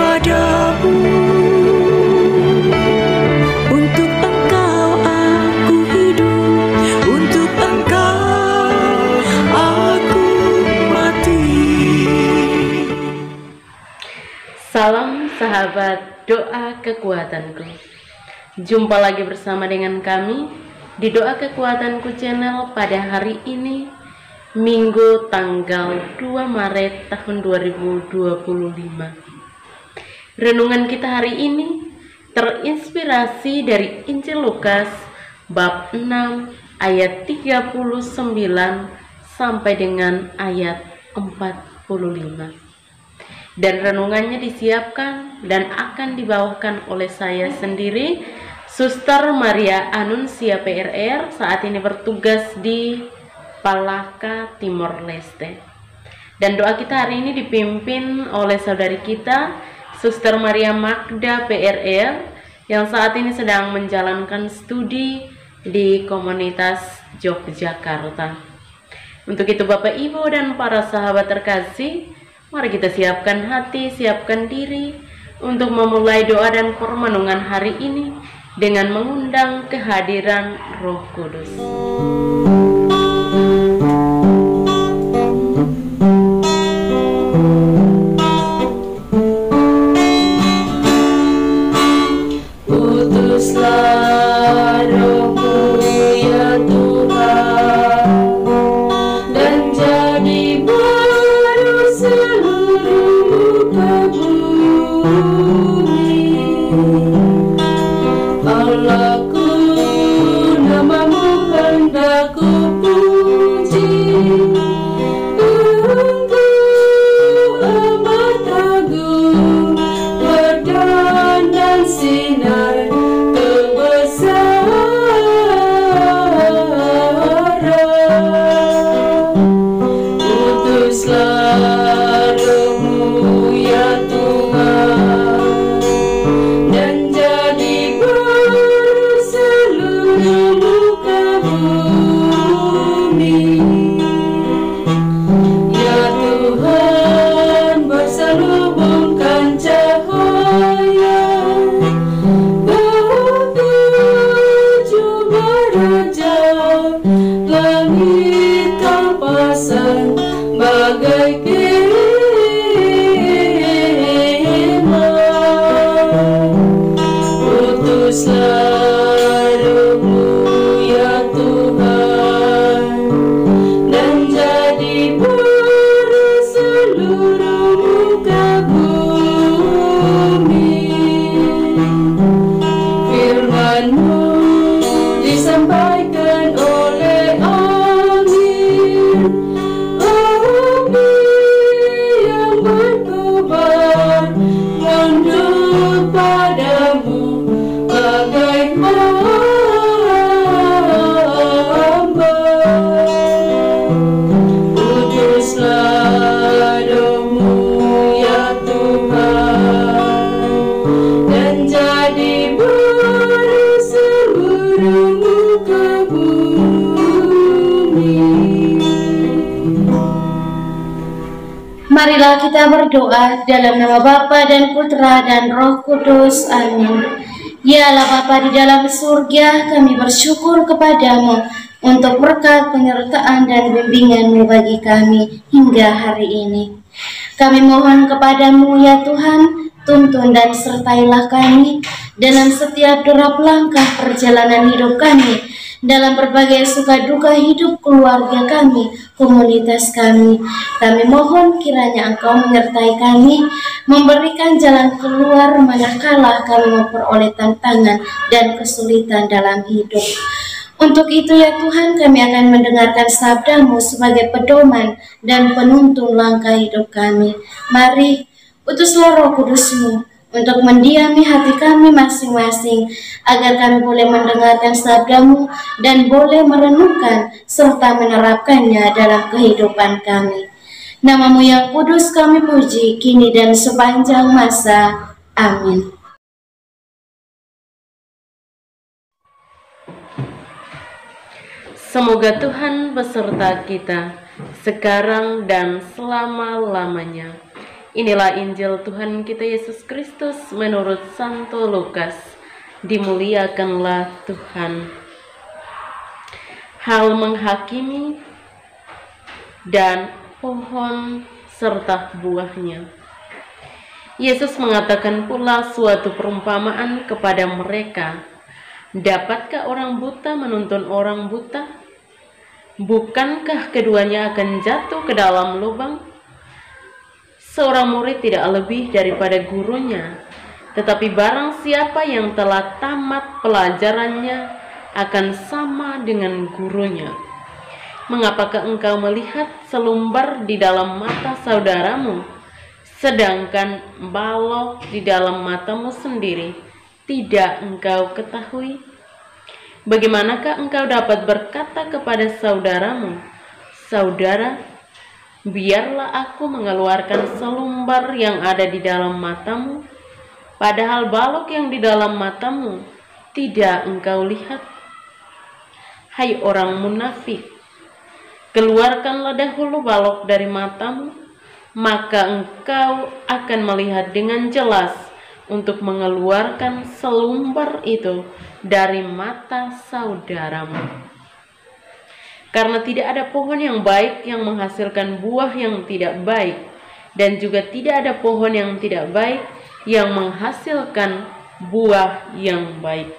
kepadamu. Untuk Engkau aku hidup, untuk Engkau aku mati. Salam sahabat doa kekuatanku. Jumpa lagi bersama dengan kami di Doa Kekuatanku channel pada hari ini, Minggu tanggal 2 Maret tahun 2025. Renungan kita hari ini terinspirasi dari Injil Lukas bab 6 ayat 39 sampai dengan ayat 45. Dan renungannya disiapkan dan akan dibawakan oleh saya sendiri, Suster Maria Anuncia PRR, saat ini bertugas di Palaka, Timor Leste. Dan doa kita hari ini dipimpin oleh saudari kita, Suster Maria Magda PRR, yang saat ini sedang menjalankan studi di komunitas Yogyakarta. Untuk itu Bapak Ibu dan para sahabat terkasih, mari kita siapkan hati, siapkan diri untuk memulai doa dan permenungan hari ini dengan mengundang kehadiran Roh Kudus. Utuslah Roh-Mu ya Tuhan, dan jadi baru seluruh muka bumi. Allahku, nama-Mu hendak ku puji. Engkau amat agung, berdan dan sinar kebesaran. Utuslah Roh-Mu ya Tuhan, dan jadi baru seluruh muka bumi. Ya Tuhan, berselubungkan cahaya ketujuh raja, langit Kau pasang bagai kemah. Utuslah Roh-Mu ya Tuhan, dan jadi baru seluruh muka bumi. Firman-Mu disampaikan oleh angin, api yang berkobar menunduk padamu bagai hamba. Utuslah Roh-Mu ya Tuhan, dan jadi baru seluruh muka bumi. Marilah kita berdoa dalam nama Bapa dan Putra dan Roh Kudus. Amin. Ya Allah Bapa di dalam surga, kami bersyukur kepadamu untuk berkat penyertaan dan bimbingan-Mu bagi kami hingga hari ini. Kami mohon kepadamu ya Tuhan, tuntun dan sertailah kami dalam setiap derap langkah perjalanan hidup kami, dalam berbagai suka duka hidup keluarga kami, komunitas kami. Kami mohon kiranya Engkau menyertai kami, memberikan jalan keluar manakala kami memperoleh tantangan dan kesulitan dalam hidup. Untuk itu ya Tuhan, kami akan mendengarkan sabda-Mu sebagai pedoman dan penuntun langkah hidup kami. Mari, utuslah Roh Kudus-Mu untuk mendiami hati kami masing-masing, agar kami boleh mendengarkan sabda-Mu dan boleh merenungkan serta menerapkannya dalam kehidupan kami. Nama-Mu yang kudus kami puji, kini dan sepanjang masa. Amin. Semoga Tuhan beserta kita sekarang dan selama-lamanya. Inilah Injil Tuhan kita Yesus Kristus menurut Santo Lukas. Dimuliakanlah Tuhan. Hal menghakimi dan pohon serta buahnya. Yesus mengatakan pula suatu perumpamaan kepada mereka. Dapatkah orang buta menuntun orang buta? Bukankah keduanya akan jatuh ke dalam lubang? Seorang murid tidak lebih daripada gurunya, tetapi barang siapa yang telah tamat pelajarannya akan sama dengan gurunya. Mengapakah engkau melihat selumbar di dalam mata saudaramu, sedangkan balok di dalam matamu sendiri tidak engkau ketahui? Bagaimanakah engkau dapat berkata kepada saudaramu, "Saudara, biarlah aku mengeluarkan selumbar yang ada di dalam matamu," padahal balok yang di dalam matamu tidak engkau lihat? Hai orang munafik, keluarkanlah dahulu balok dari matamu, maka engkau akan melihat dengan jelas untuk mengeluarkan selumbar itu dari mata saudaramu. Karena tidak ada pohon yang baik yang menghasilkan buah yang tidak baik, dan juga tidak ada pohon yang tidak baik yang menghasilkan buah yang baik.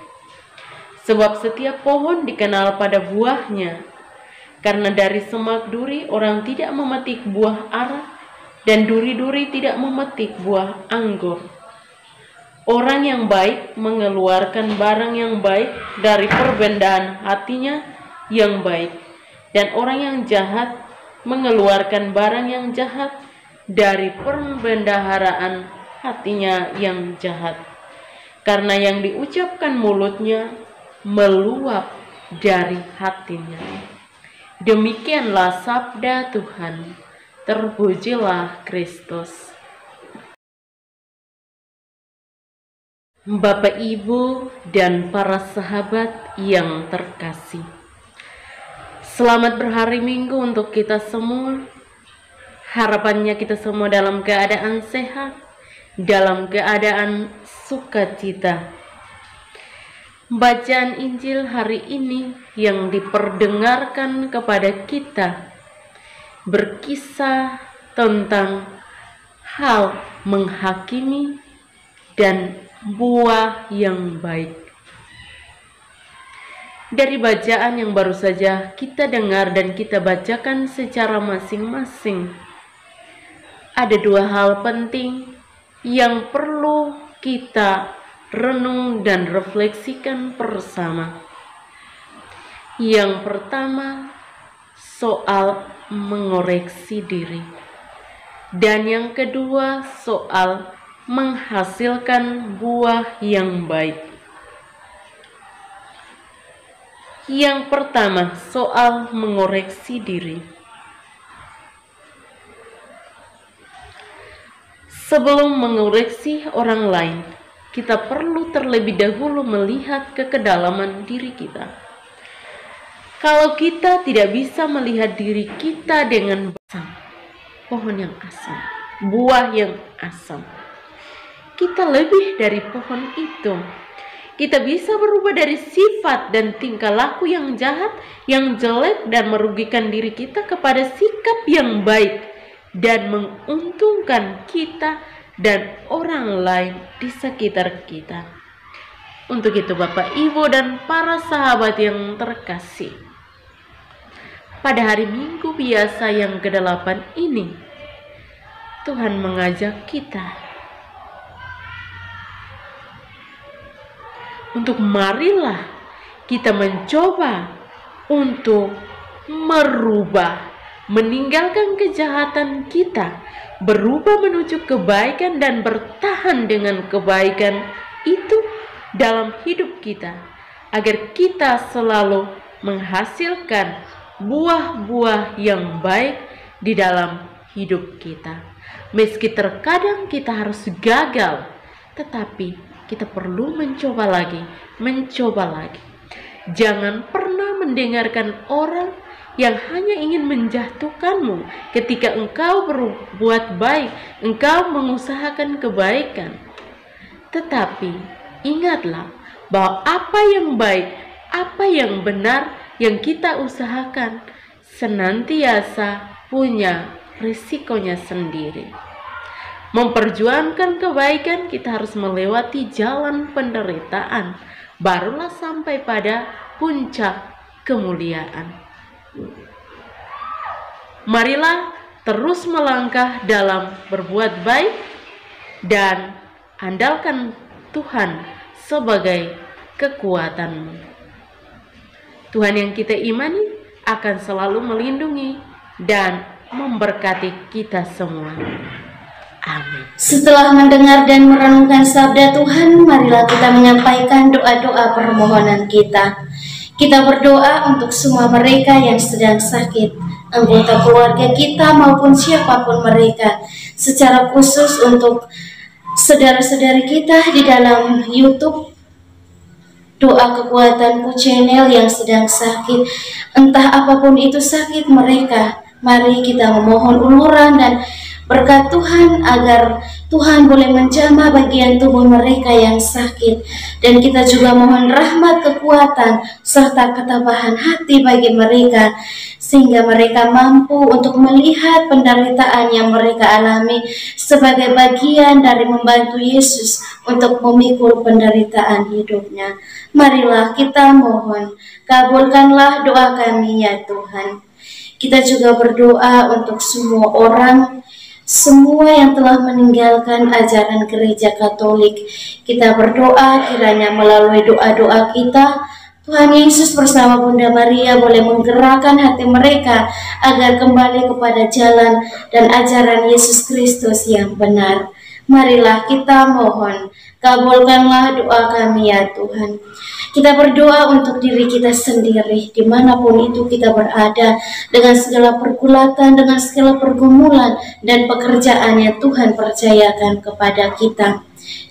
Sebab setiap pohon dikenal pada buahnya. Karena dari semak duri orang tidak memetik buah ara, dan duri-duri tidak memetik buah anggur. Orang yang baik mengeluarkan barang yang baik dari perbendaharaan hatinya yang baik, dan orang yang jahat mengeluarkan barang yang jahat dari perbendaharaan hatinya yang jahat. Karena yang diucapkan mulutnya meluap dari hatinya. Demikianlah sabda Tuhan. Terpujilah Kristus. Bapak, Ibu, dan para sahabat yang terkasih, selamat berhari Minggu untuk kita semua. Harapannya kita semua dalam keadaan sehat, dalam keadaan sukacita. Bacaan Injil hari ini yang diperdengarkan kepada kita berkisah tentang hal menghakimi dan buah yang baik. Dari bacaan yang baru saja kita dengar dan kita bacakan secara masing-masing, ada dua hal penting yang perlu kita renung dan refleksikan bersama. Yang pertama, soal mengoreksi diri. Dan yang kedua, soal menghasilkan buah yang baik. Yang pertama, soal mengoreksi diri. Sebelum mengoreksi orang lain, kita perlu terlebih dahulu melihat ke kedalaman diri kita. Kalau kita tidak bisa melihat diri kita dengan asam, pohon yang asam, buah yang asam, kita lebih dari pohon itu. Kita bisa berubah dari sifat dan tingkah laku yang jahat, yang jelek dan merugikan diri kita kepada sikap yang baik dan menguntungkan kita dan orang lain di sekitar kita. Untuk itu Bapak, Ibu, dan para sahabat yang terkasih, pada hari Minggu biasa yang ke-8 ini, Tuhan mengajak kita untuk marilah kita mencoba untuk merubah, meninggalkan kejahatan kita, berubah menuju kebaikan dan bertahan dengan kebaikan itu dalam hidup kita, agar kita selalu menghasilkan buah-buah yang baik di dalam hidup kita. Meski terkadang kita harus gagal, tetapi kita perlu mencoba lagi. Jangan pernah mendengarkan orang yang hanya ingin menjatuhkanmu ketika engkau berbuat baik, engkau mengusahakan kebaikan. Tetapi ingatlah bahwa apa yang baik, apa yang benar yang kita usahakan senantiasa punya risikonya sendiri. Memperjuangkan kebaikan, kita harus melewati jalan penderitaan, barulah sampai pada puncak kemuliaan. Marilah terus melangkah dalam berbuat baik dan andalkan Tuhan sebagai kekuatanmu. Tuhan yang kita imani akan selalu melindungi dan memberkati kita semua. Amin. Setelah mendengar dan merenungkan sabda Tuhan, marilah kita menyampaikan doa-doa permohonan kita. Kita berdoa untuk semua mereka yang sedang sakit, anggota keluarga kita maupun siapapun mereka, secara khusus untuk saudara-saudari kita di dalam YouTube Doa Kekuatanku channel yang sedang sakit. Entah apapun itu sakit mereka, mari kita memohon uluran dan berkat Tuhan agar Tuhan boleh menjamah bagian tubuh mereka yang sakit. Dan kita juga mohon rahmat, kekuatan, serta ketabahan hati bagi mereka, sehingga mereka mampu untuk melihat penderitaan yang mereka alami sebagai bagian dari membantu Yesus untuk memikul penderitaan hidupnya. Marilah kita mohon, kabulkanlah doa kami ya Tuhan. Kita juga berdoa untuk semua orang, semua yang telah meninggalkan ajaran gereja Katolik. Kita berdoa kiranya melalui doa-doa kita, Tuhan Yesus bersama Bunda Maria boleh menggerakkan hati mereka agar kembali kepada jalan dan ajaran Yesus Kristus yang benar. Marilah kita mohon, kabulkanlah doa kami ya Tuhan. Kita berdoa untuk diri kita sendiri, dimanapun itu kita berada, dengan segala pergulatan, dengan segala pergumulan dan pekerjaan yang Tuhan percayakan kepada kita.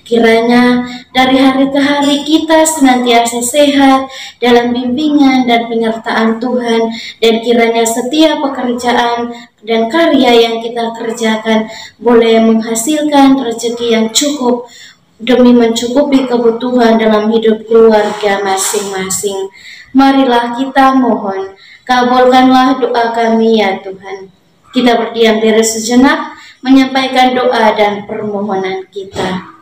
Kiranya dari hari ke hari kita senantiasa sehat dalam bimbingan dan penyertaan Tuhan, dan kiranya setiap pekerjaan dan karya yang kita kerjakan boleh menghasilkan rezeki yang cukup demi mencukupi kebutuhan dalam hidup keluarga masing-masing. Marilah kita mohon, kabulkanlah doa kami ya Tuhan. Kita berdiam diri sejenak, menyampaikan doa dan permohonan kita.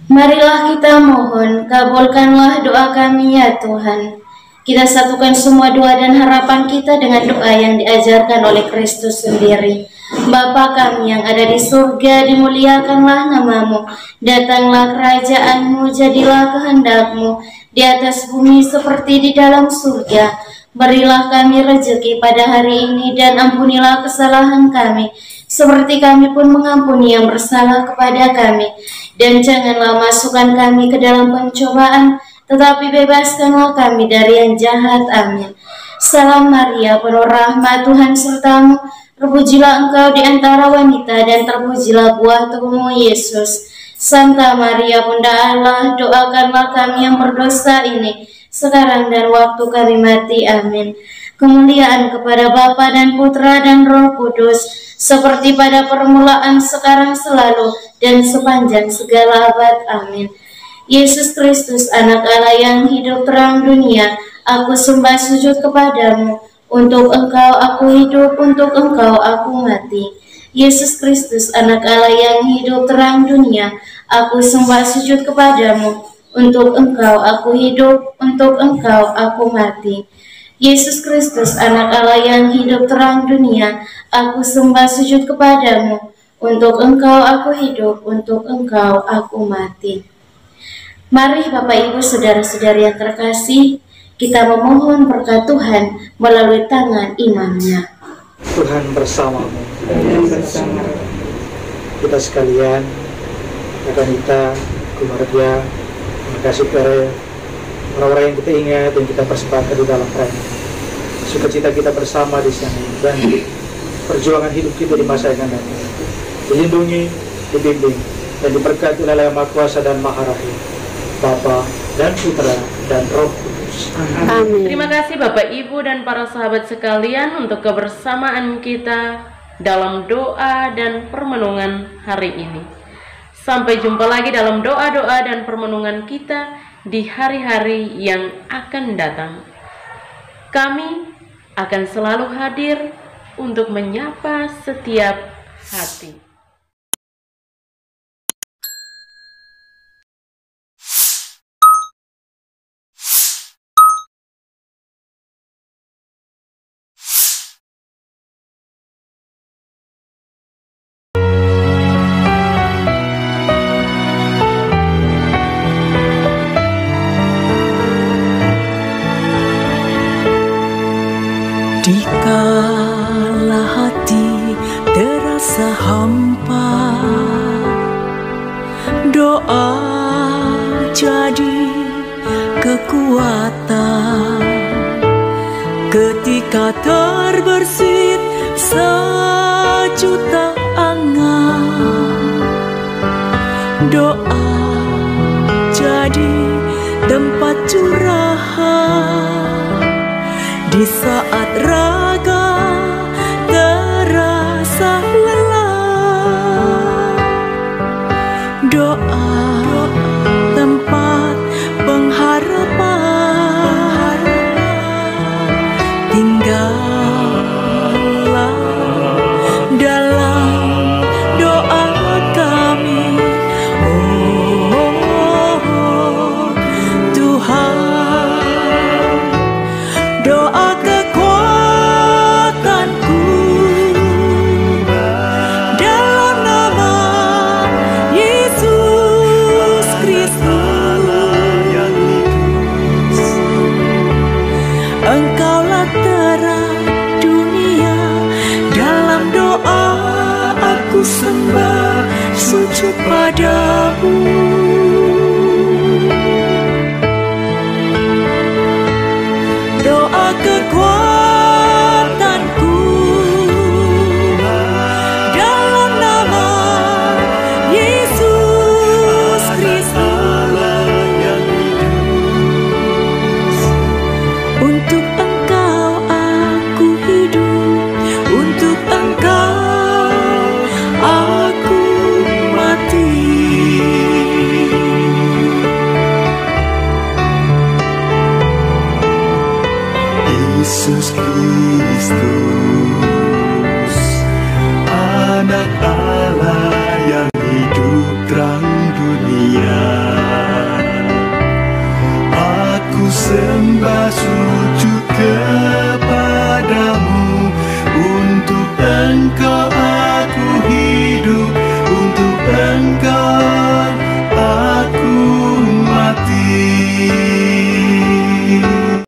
Marilah kita mohon, kabulkanlah doa kami ya Tuhan. Kita satukan semua doa dan harapan kita dengan doa yang diajarkan oleh Kristus sendiri. Bapa kami yang ada di surga, dimuliakanlah namamu. Datanglah kerajaanmu, jadilah kehendakmu di atas bumi seperti di dalam surga. Berilah kami rezeki pada hari ini dan ampunilah kesalahan kami, seperti kami pun mengampuni yang bersalah kepada kami. Dan janganlah masukkan kami ke dalam pencobaan, tetapi bebaskanlah kami dari yang jahat. Amin. Salam Maria, penuh rahmat, Tuhan sertamu. Terpujilah engkau di antara wanita, dan terpujilah buah tubuhmu, Yesus. Santa Maria, Bunda Allah, doakanlah kami yang berdosa ini, sekarang dan waktu kami mati. Amin. Kemuliaan kepada Bapa dan Putra dan Roh Kudus, seperti pada permulaan, sekarang, selalu, dan sepanjang segala abad. Amin. Yesus Kristus, anak Allah yang hidup terang dunia, aku sembah sujud kepadamu. Untuk engkau aku hidup, untuk engkau aku mati. Yesus Kristus, anak Allah yang hidup terang dunia, aku sembah sujud kepadamu. Untuk engkau aku hidup, untuk engkau aku mati. Yesus Kristus, anak Allah yang hidup terang dunia, aku sembah sujud kepadamu. Untuk engkau aku hidup, untuk engkau aku mati. Mari Bapak Ibu saudara-saudari yang terkasih, kita memohon berkat Tuhan melalui tangan imamnya. Tuhan bersamamu. Kita sekalian, wanita, keluarga, kasih kepada orang-orang yang kita ingat dan kita persembahkan di dalam perayaan sukacita kita bersama di sana, dan perjuangan hidup kita di masa yang akan datang. Dilindungi, dibimbing, dan diberkati oleh Yang Maha Kuasa dan Maha Rahim, Bapa dan Putra dan Roh Kudus. Amin. Terima kasih Bapak, Ibu, dan para sahabat sekalian untuk kebersamaan kita dalam doa dan permenungan hari ini. Sampai jumpa lagi dalam doa-doa dan permenungan kita di hari-hari yang akan datang. Kami akan selalu hadir untuk menyapa setiap hati. Dikala hati terasa hampa, doa jadi kekuatan. Ketika terbersit sejuta angan, doa jadi tempat curahan. Di saat raga terasa lelah, doa tempat pengharapan. Tinggallah dalam doa kami, oh Tuhan. Doa kekuatanku dalam nama Yesus Kristus. Engkaulah terang dunia, dalam doa aku sembah sujud padamu. Doa kekuatanku dalam nama Yesus Kristus. Untuk Engkau aku hidup, untuk Engkau aku mati. Yesus Kristus, anak